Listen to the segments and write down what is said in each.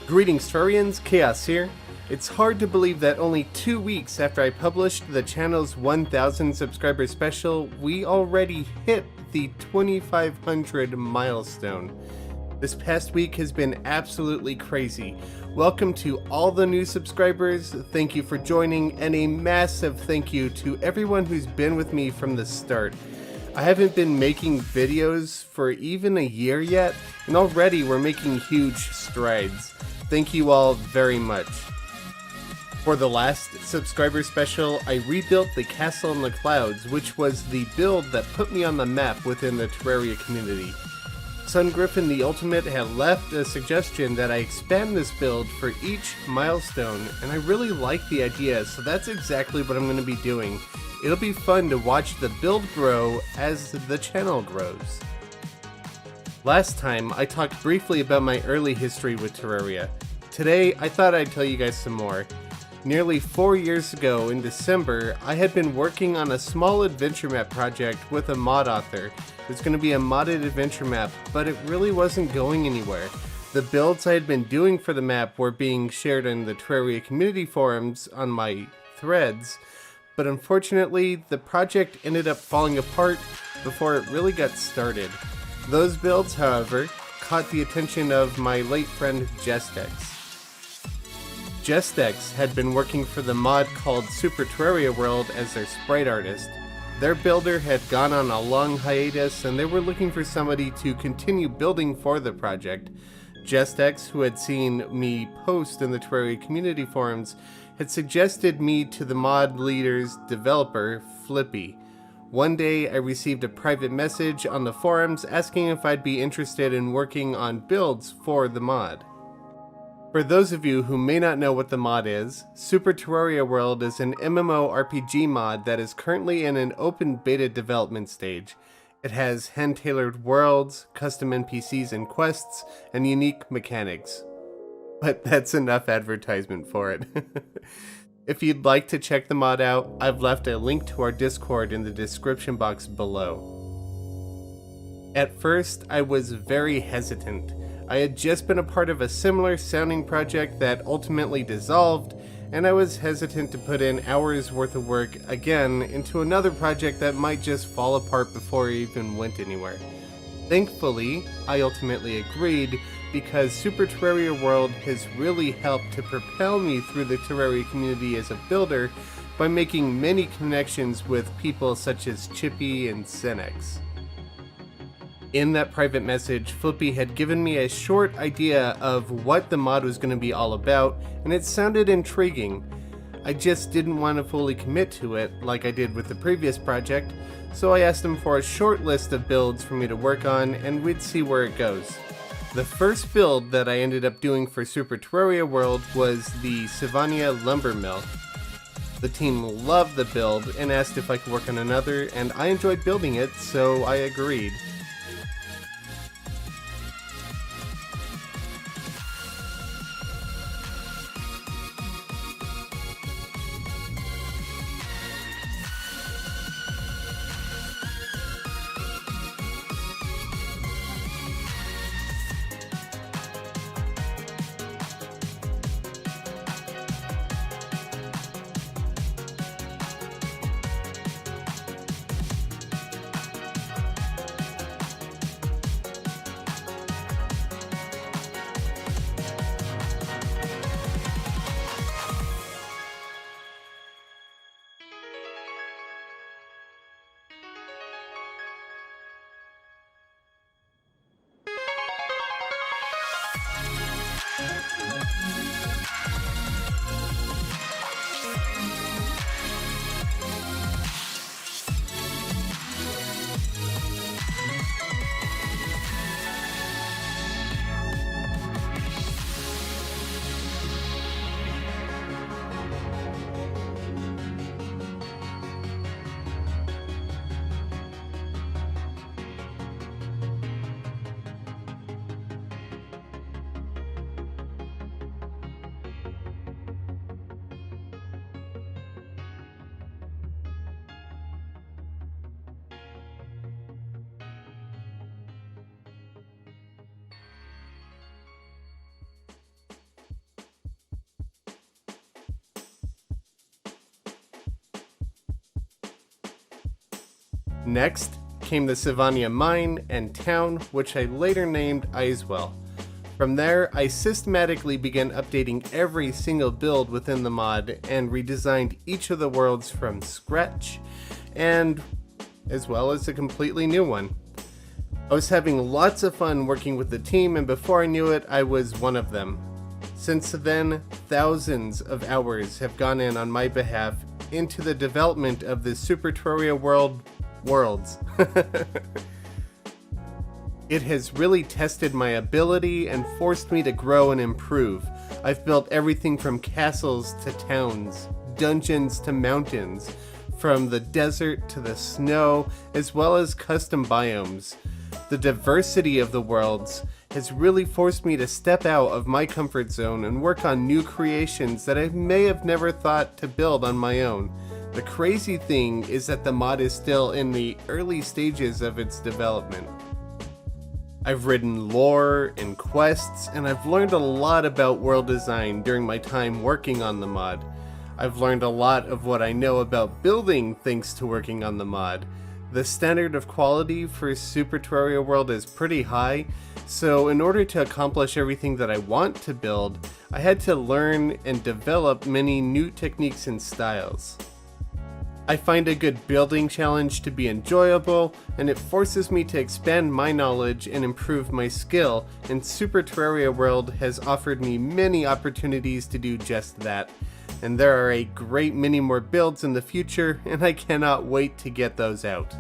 Greetings Terrarians, Khaios here. It's hard to believe that only 2 weeks after I published the channel's 1000 subscriber special, we already hit the 2500 milestone. This past week has been absolutely crazy. Welcome to all the new subscribers, thank you for joining, and a massive thank you to everyone who's been with me from the start. I haven't been making videos for even a year yet, and already we're making huge strides. Thank you all very much. For the last subscriber special, I rebuilt the castle in the clouds, which was the build that put me on the map within the Terraria community. Sun Griffin the Ultimate had left a suggestion that I expand this build for each milestone, and I really like the idea, so that's exactly what I'm going to be doing. It'll be fun to watch the build grow as the channel grows. Last time, I talked briefly about my early history with Terraria. Today, I thought I'd tell you guys some more. Nearly 4 years ago, in December, I had been working on a small adventure map project with a mod author. It was going to be a modded adventure map, but it really wasn't going anywhere. The builds I had been doing for the map were being shared in the Terraria community forums on my threads, but unfortunately, the project ended up falling apart before it really got started. Those builds, however, caught the attention of my late friend Jestex. Jestex had been working for the mod called Super Terraria World as their sprite artist. Their builder had gone on a long hiatus and they were looking for somebody to continue building for the project. Jestex, who had seen me post in the Terraria community forums, had suggested me to the mod leader's developer, Flippy. One day, I received a private message on the forums asking if I'd be interested in working on builds for the mod. For those of you who may not know what the mod is, Super Terraria World is an MMORPG mod that is currently in an open beta development stage. It has hand-tailored worlds, custom NPCs and quests, and unique mechanics. But that's enough advertisement for it. If you'd like to check the mod out, I've left a link to our Discord in the description box below. At first, I was very hesitant. I had just been a part of a similar sounding project that ultimately dissolved, and I was hesitant to put in hours worth of work again into another project that might just fall apart before it even went anywhere. Thankfully, I ultimately agreed, because Super Terraria World has really helped to propel me through the Terraria community as a builder by making many connections with people such as Chippy and Senex. In that private message, Flippy had given me a short idea of what the mod was going to be all about, and it sounded intriguing. I just didn't want to fully commit to it like I did with the previous project, so I asked him for a short list of builds for me to work on, and we'd see where it goes. The first build that I ended up doing for Super Terraria World was the Sivania Lumber Mill. The team loved the build and asked if I could work on another, and I enjoyed building it, so I agreed. Next came the Sylvania mine and town, which I later named Icewell. From there, I systematically began updating every single build within the mod and redesigned each of the worlds from scratch, and as well as a completely new one. I was having lots of fun working with the team, and before I knew it, I was one of them. Since then, thousands of hours have gone in on my behalf into the development of the Super Terraria World worlds. It has really tested my ability and forced me to grow and improve. I've built everything from castles to towns, dungeons to mountains, from the desert to the snow, as well as custom biomes. The diversity of the worlds has really forced me to step out of my comfort zone and work on new creations that I may have never thought to build on my own. The crazy thing is that the mod is still in the early stages of its development. I've written lore and quests, and I've learned a lot about world design during my time working on the mod. I've learned a lot of what I know about building thanks to working on the mod. The standard of quality for Super Terraria World is pretty high, so in order to accomplish everything that I want to build, I had to learn and develop many new techniques and styles. I find a good building challenge to be enjoyable, and it forces me to expand my knowledge and improve my skill, and Super Terraria World has offered me many opportunities to do just that. And there are a great many more builds in the future, and I cannot wait to get those out.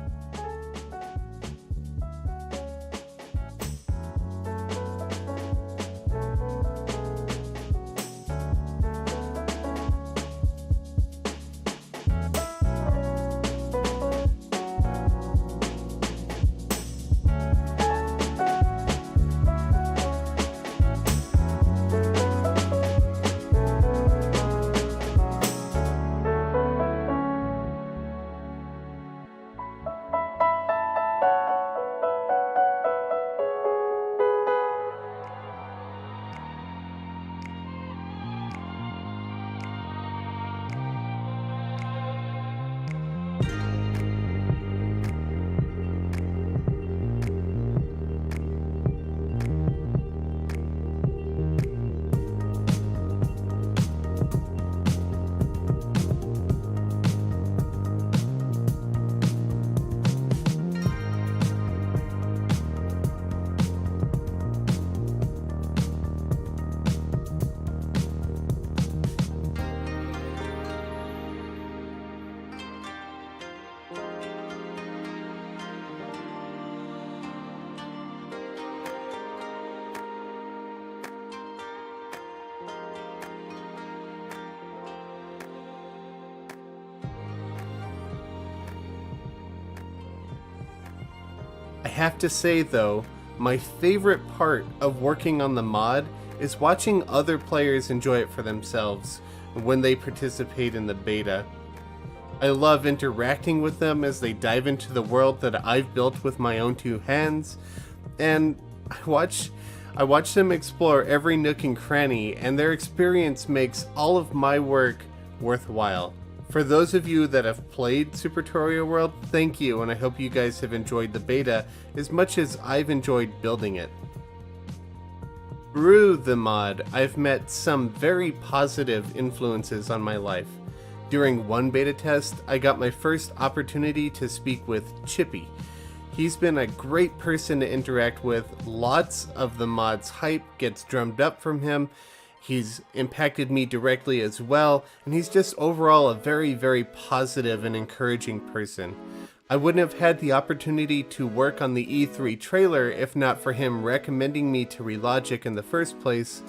I have to say though, my favorite part of working on the mod is watching other players enjoy it for themselves when they participate in the beta. I love interacting with them as they dive into the world that I've built with my own two hands, and I watch them explore every nook and cranny, and their experience makes all of my work worthwhile. For those of you that have played Super Terraria World, thank you, and I hope you guys have enjoyed the beta as much as I've enjoyed building it. Through the mod, I've met some very positive influences on my life. During one beta test, I got my first opportunity to speak with Chippy. He's been a great person to interact with. Lots of the mod's hype gets drummed up from him. He's impacted me directly as well, and he's just overall a very, very positive and encouraging person. I wouldn't have had the opportunity to work on the E3 trailer if not for him recommending me to Relogic in the first place,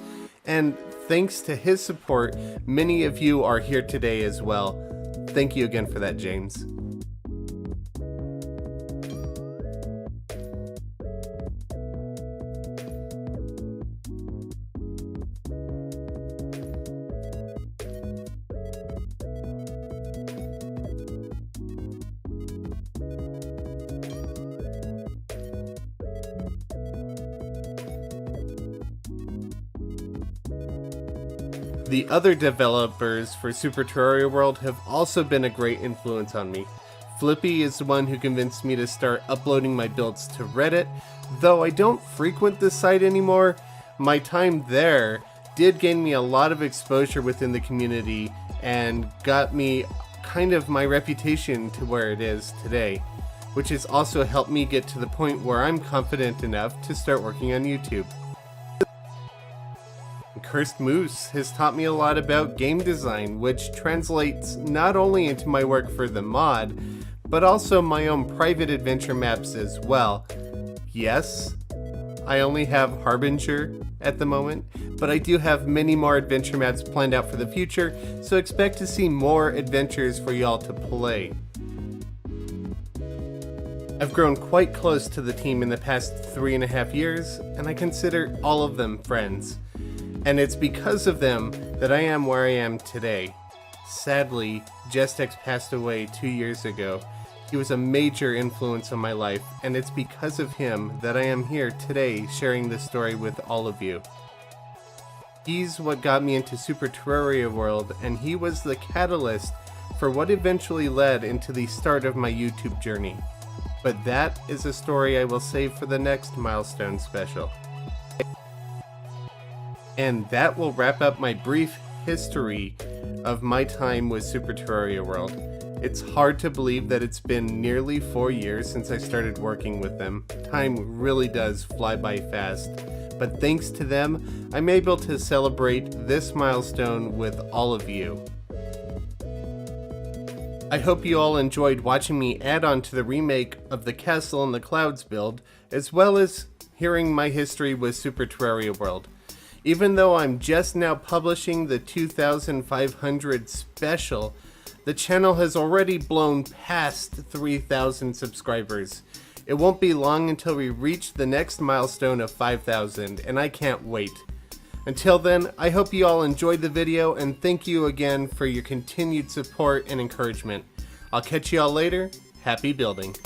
and thanks to his support, many of you are here today as well. Thank you again for that, James. The other developers for Super Terraria World have also been a great influence on me. Flippy is the one who convinced me to start uploading my builds to Reddit. Though I don't frequent this site anymore, my time there did gain me a lot of exposure within the community and got me kind of my reputation to where it is today, which has also helped me get to the point where I'm confident enough to start working on YouTube. Cursed Moose has taught me a lot about game design, which translates not only into my work for the mod, but also my own private adventure maps as well. Yes, I only have Harbinger at the moment, but I do have many more adventure maps planned out for the future, so expect to see more adventures for y'all to play. I've grown quite close to the team in the past 3.5 years, and I consider all of them friends. And it's because of them that I am where I am today. Sadly, Jestex passed away 2 years ago. He was a major influence on my life, and it's because of him that I am here today sharing this story with all of you. He's what got me into Super Terraria World, and he was the catalyst for what eventually led into the start of my YouTube journey. But that is a story I will save for the next milestone special. And that will wrap up my brief history of my time with Super Terraria World. It's hard to believe that it's been nearly 4 years since I started working with them. Time really does fly by fast, but thanks to them, I'm able to celebrate this milestone with all of you. I hope you all enjoyed watching me add on to the remake of the Castle in the Clouds build, as well as hearing my history with Super Terraria World. Even though I'm just now publishing the 2500 special, the channel has already blown past 3,000 subscribers. It won't be long until we reach the next milestone of 5,000, and I can't wait. Until then, I hope you all enjoyed the video, and thank you again for your continued support and encouragement. I'll catch you all later. Happy building.